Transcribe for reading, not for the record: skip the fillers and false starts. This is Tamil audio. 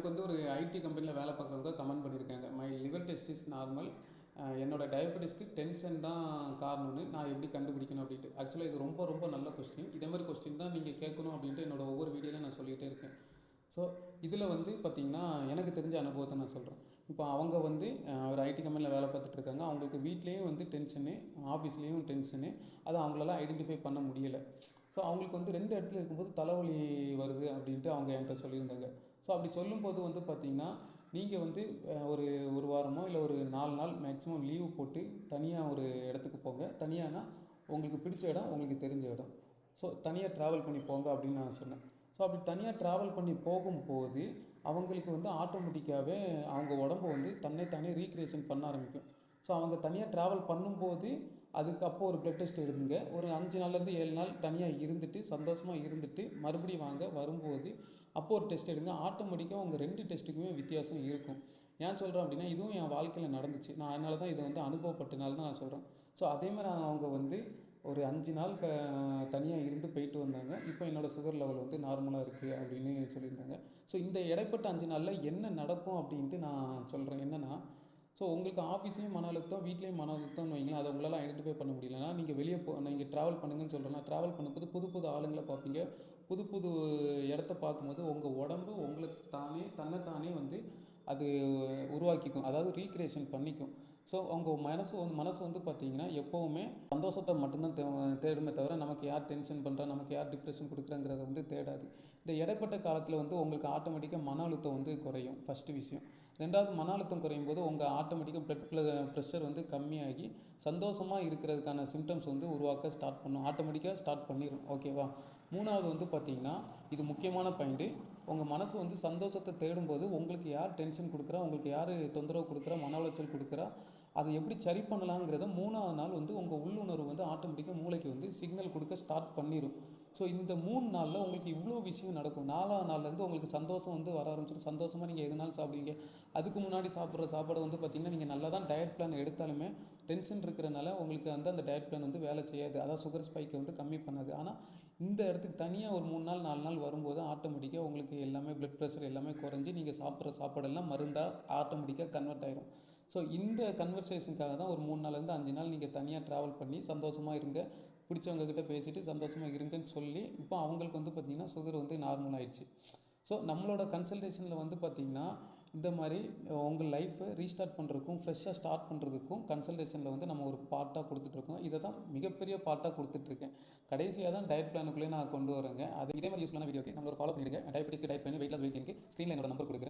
வந்து ஒரு ஐடி கம்பெனியில் வேலை பார்க்குறவங்க கமெண்ட் பண்ணியிருக்காங்க. My liver test is normal. என்னோட டயபெட்டிஸ்க்கு டென்ஷன் தான் காரணம்னு நான் எப்படி கண்டுபிடிக்கணும் அப்படின்ட்டு. ஆக்சுவலாக இது ரொம்ப ரொம்ப நல்ல கொஸ்டின். இதே மாதிரி கொஸ்டின் தான் நீங்கள் கேட்கணும் அப்படின்ட்டு என்னோட ஒவ்வொரு வீடியோவில் நான் சொல்லிகிட்டே இருக்கேன். ஸோ இதில் வந்து பார்த்திங்கன்னா எனக்கு தெரிஞ்ச அனுபவத்தை நான் சொல்கிறேன். இப்போ அவங்க வந்து ஒரு ஐடி கம்பெனியில் வேலை பார்த்துட்ருக்காங்க. அவங்களுக்கு வீட்லேயும் வந்து டென்ஷனு, ஆஃபீஸ்லேயும் டென்ஷனு. அதை அவங்களால ஐடென்டிஃபை பண்ண முடியலை. ஸோ அவங்களுக்கு வந்து 2 இடத்துல இருக்கும்போது தலைவலி வருது அப்படின்ட்டு அவங்க என்கிட்ட சொல்லியிருந்தாங்க. ஸோ அப்படி சொல்லும்போது வந்து பார்த்திங்கன்னா, நீங்கள் வந்து ஒரு 1 வாரமோ இல்லை ஒரு 4 நாள் மேக்ஸிமம் லீவு போட்டு தனியாக ஒரு இடத்துக்கு போங்க. தனியானா உங்களுக்கு பிடிச்ச இடம், உங்களுக்கு தெரிஞ்ச இடம். ஸோ தனியாக ட்ராவல் பண்ணி போங்க அப்படின்னு நான் சொன்னேன். ஸோ அப்படி தனியாக ட்ராவல் பண்ணி போகும்போது அவங்களுக்கு வந்து ஆட்டோமேட்டிக்காகவே அவங்க உடம்பு வந்து தன்னைத்தானே ரீக்ரியேஷன் பண்ண ஆரம்பிக்கும். ஸோ அவங்க தனியாக ட்ராவல் பண்ணும்போது அதுக்கு அப்போ ஒரு ப்ளட் டெஸ்ட் எடுத்துங்க. ஒரு 5 நாள்லேருந்து 7 நாள் தனியாக இருந்துட்டு சந்தோஷமாக இருந்துட்டு மறுபடியும் வாங்க. வரும்போது அப்போ ஒரு டெஸ்ட் எடுங்க. ஆட்டோமேட்டிக்காக உங்கள் 2 டெஸ்ட்டுக்குமே வித்தியாசம் இருக்கும். ஏன் சொல்கிறேன் அப்படின்னா, இதுவும் என் வாழ்க்கையில் நடந்துச்சு. நான் அதனால தான் இதை வந்து அனுபவப்பட்டனால தான் நான் சொல்கிறேன். ஸோ அதேமாதிரி அவங்க வந்து ஒரு 5 நாள் தனியாக இருந்து போயிட்டு வந்தாங்க. இப்போ என்னோடய சுகர் லெவல் வந்து நார்மலாக இருக்குது அப்படின்னு சொல்லியிருந்தாங்க. ஸோ இந்த இடைப்பட்ட 5 நாளில் என்ன நடக்கும் அப்படின்ட்டு நான் சொல்கிறேன். என்னென்னா, ஸோ உங்களுக்கு ஆஃபீஸ்லேயும் மன அழுத்தம், வீட்லேயும் மன அழுத்தம்னு வைங்களேன். அதை உங்களால் ஐடென்டிஃபை பண்ண முடியலன்னா, நீங்கள் வெளியே நீங்கள் ட்ராவல் பண்ணுங்கன்னு சொல்கிறேன்னா, ட்ராவல் பண்ணும்போது புது புது ஆளுங்களை பார்ப்பீங்க. புது புது இடத்த பார்க்கும்போது உங்கள் உடம்பு உங்களை தானே தன்னைத்தானே வந்து அது உருவாக்கிக்கும். அதாவது ரீக்ரியேஷன் பண்ணிக்கும். ஸோ உங்கள் மனசு வந்து பார்த்திங்கன்னா எப்போவுமே சந்தோஷத்தை மட்டும்தான் தேடுமே தவிர நமக்கு யார் டென்ஷன் பண்ணுறா, நமக்கு யார் டிப்ரெஷன் கொடுக்குறாங்கிறத வந்து தேடாது. இந்த இடைப்பட்ட காலத்தில் வந்து உங்களுக்கு ஆட்டோமேட்டிக்காக மன அழுத்தம் வந்து குறையும். ஃபஸ்ட்டு விஷயம். 2வது, மன அழுத்தம் குறையும் போது உங்கள் ஆட்டோமேட்டிக்காக ப்ரெஷர் வந்து கம்மியாகி சந்தோஷமாக இருக்கிறதுக்கான சிம்டம்ஸ் வந்து உருவாக்க ஸ்டார்ட் பண்ணும். ஆட்டோமேட்டிக்காக ஸ்டார்ட் பண்ணிடும். ஓகேவா? 3வது வந்து பார்த்திங்கன்னா, இது முக்கியமான பாயிண்ட்டு. உங்கள் மனசு வந்து சந்தோஷத்தை தேடும்போது உங்களுக்கு யார் டென்ஷன் கொடுக்குறா, உங்களுக்கு யார் தொந்தரவு கொடுக்குறா, மன உளைச்சல் கொடுக்குறா, அதை எப்படி சரி பண்ணலாங்கிறத 3வது நாள் வந்து உங்கள் உள்ளுணர்வு வந்து ஆட்டோமேட்டிக்காக மூளைக்கு வந்து சிக்னல் கொடுக்க ஸ்டார்ட் பண்ணிடும். ஸோ இந்த 3 நாளில் உங்களுக்கு இவ்வளோ விஷயம் நடக்கும். 4வது நாள்லேருந்து உங்களுக்கு சந்தோஷம் வந்து வர ஆரம்பிச்சிடும். சந்தோஷமாக நீங்கள் எதுனாலும் சாப்பிடுவீங்க. அதுக்கு முன்னாடி சாப்பிட்ற சாப்பாடு வந்து பார்த்திங்கன்னா, நீங்கள் நல்லா தான் டயட் பிளான் எடுத்தாலுமே டென்ஷன் இருக்கிறனால உங்களுக்கு வந்து அந்த டயட் பிளான் வந்து வேலை செய்யாது. அதாவது சுகர் ஸ்பைக்கை வந்து கம்மி பண்ணாது. ஆனால் இந்த இடத்துக்கு தனியாக ஒரு 3 நாள் 4 நாள் வரும்போது ஆட்டோமேட்டிக்காக உங்களுக்கு எல்லாமே ப்ளட் ப்ரெஷர் எல்லாமே குறைஞ்சி நீங்கள் சாப்பிட்ற சாப்பாடெல்லாம் மருந்தாக ஆட்டோமேட்டிக்காக கன்வெர்ட் ஆகிடும். ஸோ இந்த கன்வர்சேஷனுக்காக தான் ஒரு 3 நாள்லேருந்து 5 நாள் நீங்கள் தனியாக ட்ராவல் பண்ணி சந்தோஷமாக இருங்க. பிடிச்சவங்ககிட்ட பேசிவிட்டு சந்தோஷமாக இருங்கன்னு சொல்லி இப்போ அவங்களுக்கு வந்து பார்த்திங்கன்னா சுகர் வந்து நார்மல் ஆகிடுச்சு. ஸோ நம்மளோட கன்சல்டேஷனில் வந்து பார்த்திங்கன்னா, இந்த மாதிரி உங்கள் லைஃப்பை ரீஸ்டார்ட் பண்ணுறதுக்கும் ஃப்ரெஷ்ஷாக ஸ்டார்ட் பண்ணுறதுக்கும் கன்சல்டேஷனில் வந்து நம்ம ஒரு பார்ட்டாக கொடுத்துட்ருக்கோம். இதை தான் மிகப்பெரிய பார்ட்டாக கொடுத்துட்ருக்கேன். கடைசியாக தான் டயட் பிளானுக்குள்ளே நான் கொண்டு வரேங்க. அது இதே மாதிரி யூஸ்ஃபுல்லான வீடியோக்கு நம்மளோட ஃபாலோ பண்ணிவிடுங்க. டயபெட்டிஸ்க்கு டயட் பண்ணி வெயிட் லாஸ் வெயிட் கெயினுக்கு ஸ்க்ரீனில் என்னோட நம்பர் கொடுக்குறேன்.